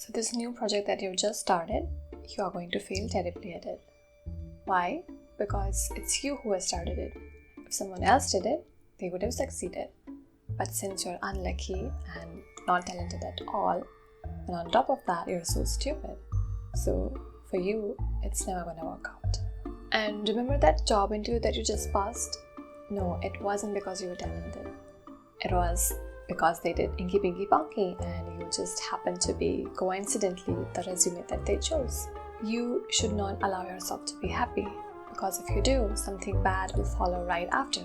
So this new project that you've just started, you are going to fail terribly at it. Why? Because it's you who has started it. If someone else did it, they would have succeeded. But since you're unlucky and not talented at all, and on top of that, you're so stupid. So for you, it's never gonna work out. And remember that job interview that you just passed? No, it wasn't because you were talented. It was because they did Inky Pinky Ponky and you just happened to be coincidentally the resume that they chose. You should not allow yourself to be happy, because if you do, something bad will follow right after.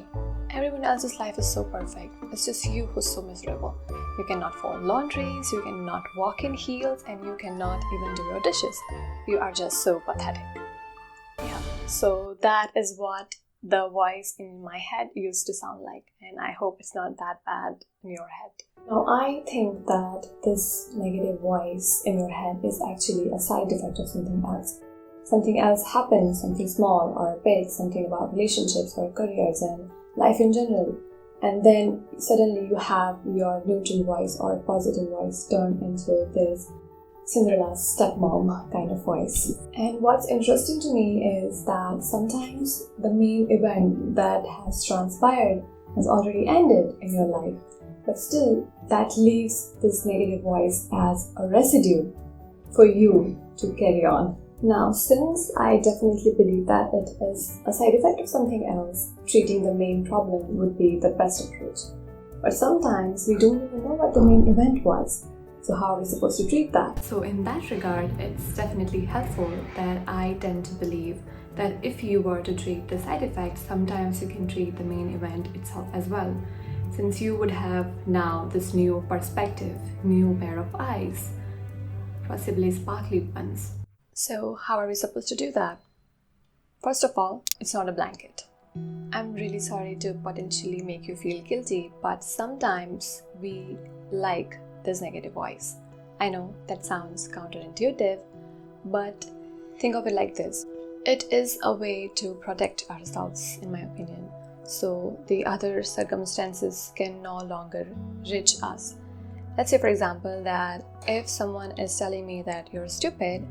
Everyone else's life is so perfect. It's just you who's so miserable. You cannot fold laundries, you cannot walk in heels, and you cannot even do your dishes. You are just so pathetic. Yeah, so that is what the voice in my head used to sound like, and I hope it's not that bad in your head. Now, I think that this negative voice in your head is actually a side effect of something else. Something else happens, something small or big, something about relationships or careers and life in general, and then suddenly you have your neutral voice or positive voice turn into this Cinderella's stepmom kind of voice. And what's interesting to me is that sometimes the main event that has transpired has already ended in your life, but still that leaves this negative voice as a residue for you to carry on. Now, since I definitely believe that it is a side effect of something else, treating the main problem would be the best approach. But sometimes we don't even know what the main event was. So how are we supposed to treat that? So in that regard, it's definitely helpful that I tend to believe that if you were to treat the side effects, sometimes you can treat the main event itself as well. Since you would have now this new perspective, new pair of eyes, possibly sparkly ones. So how are we supposed to do that? First of all, it's not a blanket. I'm really sorry to potentially make you feel guilty, but sometimes we like this negative voice. I know that sounds counterintuitive, but think of it like this. It is a way to protect ourselves, in my opinion, so the other circumstances can no longer reach us. Let's say, for example, that if someone is telling me that you're stupid,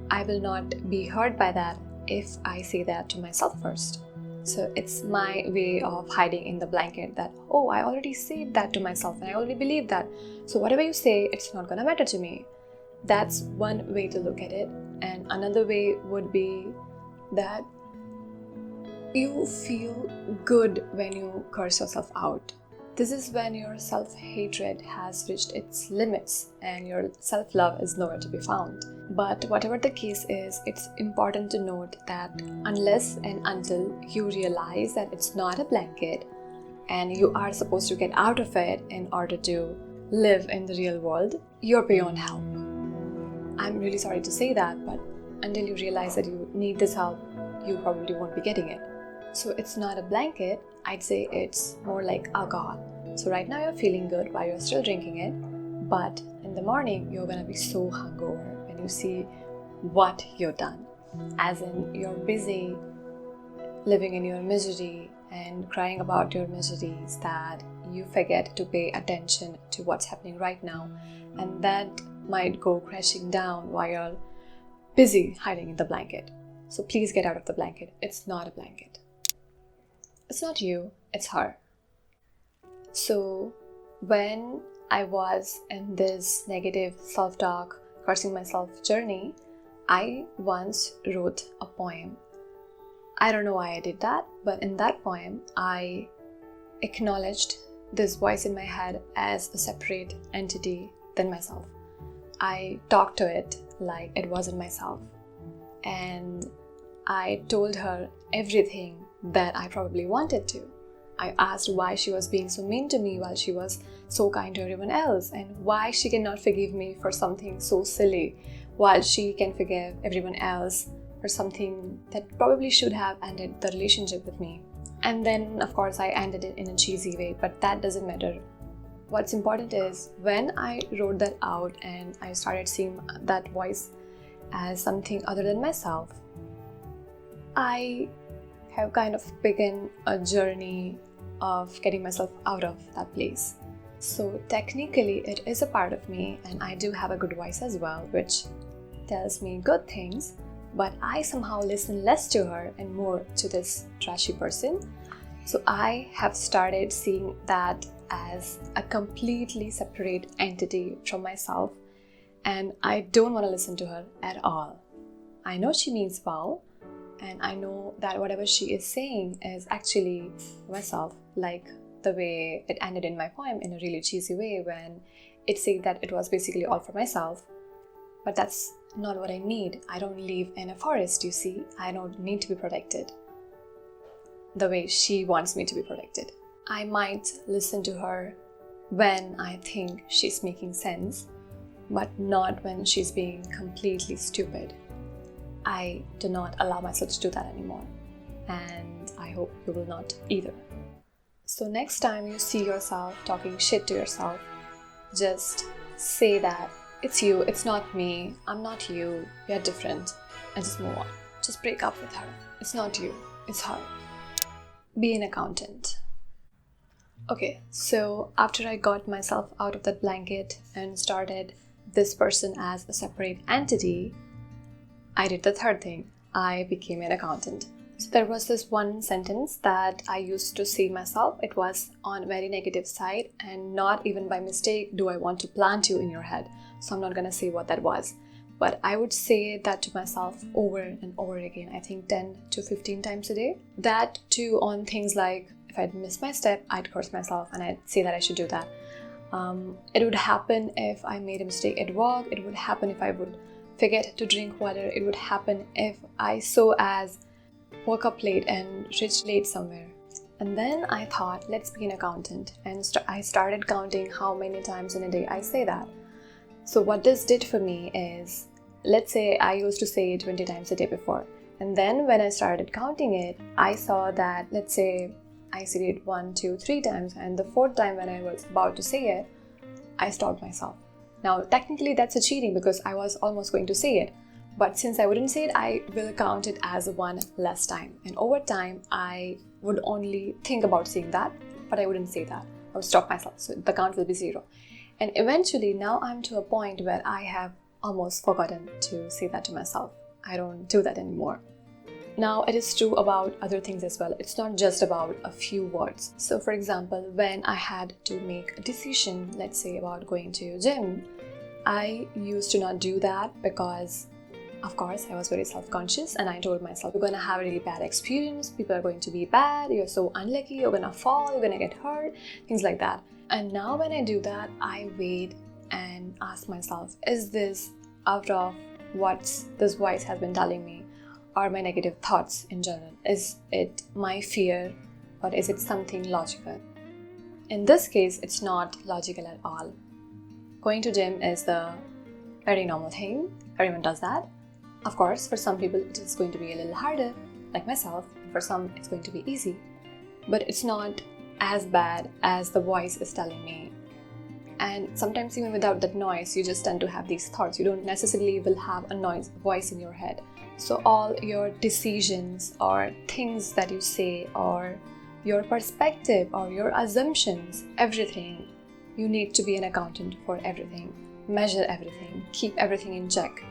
I will not be hurt by that if I say that to myself first. So it's my way of hiding in the blanket that, oh, I already said that to myself and I already believe that. So whatever you say, it's not gonna matter to me. That's one way to look at it. And another way would be that you feel good when you curse yourself out. This is when your self-hatred has reached its limits and your self-love is nowhere to be found. But whatever the case is, it's important to note that unless and until you realize that it's not a blanket and you are supposed to get out of it in order to live in the real world, you're beyond help. I'm really sorry to say that, but until you realize that you need this help, you probably won't be getting it. So it's not a blanket, I'd say it's more like alcohol. So right now you're feeling good while you're still drinking it, but in the morning you're gonna be so hungover when you see what you've done. As in, you're busy living in your misery and crying about your miseries that you forget to pay attention to what's happening right now, and that might go crashing down while you're busy hiding in the blanket. So please get out of the blanket. It's not a blanket. It's not you, it's her. So when I was in this negative self-talk, cursing myself journey, I once wrote a poem. I don't know why I did that, but in that poem, I acknowledged this voice in my head as a separate entity than myself. I talked to it like it wasn't myself. And I told her everything that I probably wanted to. I asked why she was being so mean to me while she was so kind to everyone else, and why she cannot forgive me for something so silly while she can forgive everyone else for something that probably should have ended the relationship with me. And then, of course, I ended it in a cheesy way, but that doesn't matter. What's important is when I wrote that out and I started seeing that voice as something other than myself, I have kind of begun a journey of getting myself out of that place. So technically it is a part of me, and I do have a good voice as well, which tells me good things, but I somehow listen less to her and more to this trashy person. So I have started seeing that as a completely separate entity from myself, and I don't want to listen to her at all. I know she means well, and I know that whatever she is saying is actually myself, like the way it ended in my poem in a really cheesy way when it said that it was basically all for myself. But that's not what I need. I don't live in a forest, you see. I don't need to be protected the way she wants me to be protected. I might listen to her when I think she's making sense, but not when she's being completely stupid. I do not allow myself to do that anymore, and I hope you will not either. So next time you see yourself talking shit to yourself, just say that it's you, it's not me, I'm not you, we are different, and just move on. Just break up with her. It's not you, it's her. Be an accountant. Okay, so after I got myself out of that blanket and started this person as a separate entity, I did the third thing. I became an accountant. So there was this one sentence that I used to say myself. It was on a very negative side, and not even by mistake do I want to plant you in your head. So I'm not gonna say what that was. But I would say that to myself over and over again, I think 10 to 15 times a day. That too on things like if I'd miss my step, I'd curse myself and I'd say that I should do that. It would happen if I made a mistake at work. It would happen if I would forget to drink water. It would happen if I woke up late and reached late somewhere. And then I thought, let's be an accountant. And I started counting how many times in a day I say that. So what this did for me is, let's say I used to say it 20 times a day before. And then when I started counting it, I saw that, let's say I said it 1, 2, 3 times. And the fourth time when I was about to say it, I stopped myself. Now, technically that's a cheating because I was almost going to say it. But since I wouldn't say it, I will count it as one less time. And over time, I would only think about saying that, but I wouldn't say that. I would stop myself. So the count will be 0. And eventually, now I'm to a point where I have almost forgotten to say that to myself. I don't do that anymore. Now, it is true about other things as well. It's not just about a few words. So for example, when I had to make a decision, let's say about going to a gym, I used to not do that because, of course, I was very self-conscious, and I told myself, you're going to have a really bad experience, people are going to be bad, you're so unlucky, you're going to fall, you're going to get hurt, things like that. And now when I do that, I wait and ask myself, is this out of what this voice has been telling me, or my negative thoughts in general? Is it my fear, or is it something logical? In this case, it's not logical at all. Going to gym is the very normal thing. Everyone does that. Of course, for some people it is going to be a little harder, like myself. For some it's going to be easy. But it's not as bad as the voice is telling me. And sometimes even without that noise, you just tend to have these thoughts. You don't necessarily will have a voice in your head. So all your decisions or things that you say or your perspective or your assumptions, everything, you need to be an accountant for everything. Measure everything. Keep everything in check.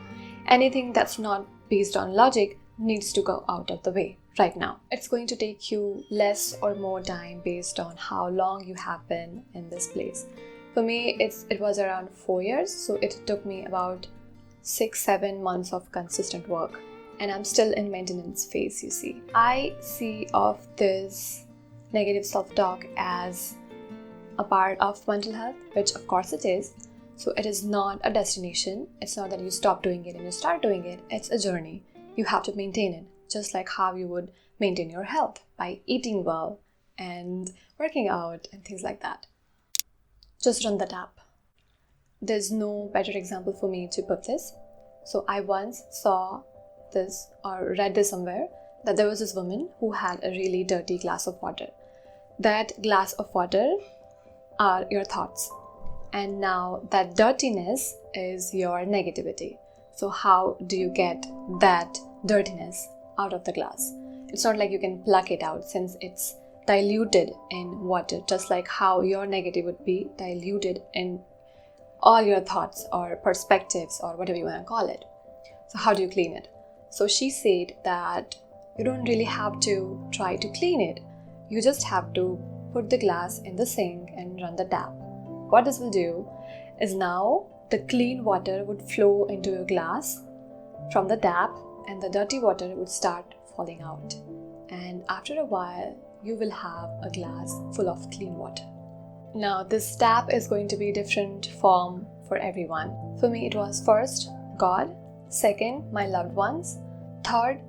Anything that's not based on logic needs to go out of the way right now. It's going to take you less or more time based on how long you have been in this place. For me, it was around 4 years, so it took me about 6-7 months of consistent work, and I'm still in maintenance phase, you see. I see of this negative self-talk as a part of mental health, which of course it is. So it is not a destination. It's not that you stop doing it and you start doing it. It's a journey. You have to maintain it, just like how you would maintain your health by eating well and working out and things like that. Just run the tap. There's no better example for me to put this. So I once saw this or read this somewhere that there was this woman who had a really dirty glass of water. That glass of water are your thoughts. And now that dirtiness is your negativity. So how do you get that dirtiness out of the glass? It's not like you can pluck it out since it's diluted in water, just like how your negative would be diluted in all your thoughts or perspectives or whatever you want to call it. So how do you clean it? So she said that you don't really have to try to clean it. You just have to put the glass in the sink and run the tap. What this will do is now the clean water would flow into your glass from the tap and the dirty water would start falling out. And after a while, you will have a glass full of clean water. Now, this tap is going to be different form for everyone. For me, it was first, God. Second, my loved ones. Third,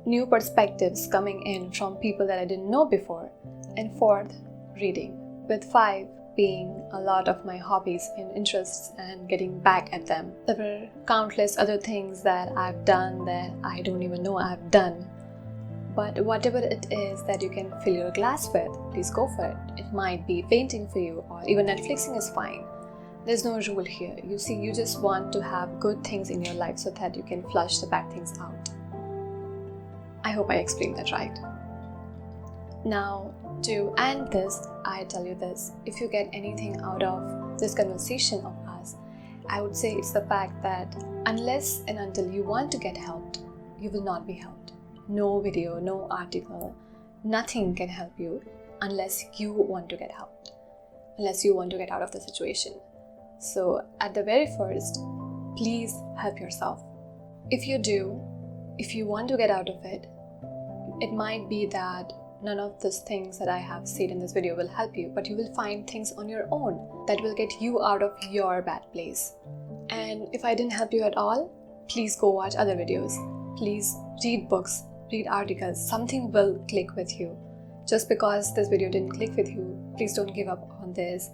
new perspectives coming in from people that I didn't know before. And fourth, reading. With 5 being a lot of my hobbies and interests and getting back at them. There were countless other things that I've done that I don't even know I've done. But whatever it is that you can fill your glass with, please go for it. It might be painting for you, or even Netflixing is fine. There's no rule here. You see, you just want to have good things in your life so that you can flush the bad things out. I hope I explained that right. Now, to end this, I tell you this. If you get anything out of this conversation of us, I would say it's the fact that unless and until you want to get helped, you will not be helped. No video, no article, nothing can help you unless you want to get helped, unless you want to get out of the situation. So at the very first, please help yourself. If you do, if you want to get out of it, it might be that none of these things that I have said in this video will help you, but you will find things on your own that will get you out of your bad place. And if I didn't help you at all, please go watch other videos. Please read books, read articles. Something will click with you. Just because this video didn't click with you, please don't give up on this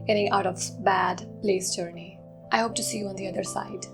getting out of bad place journey. I hope to see you on the other side.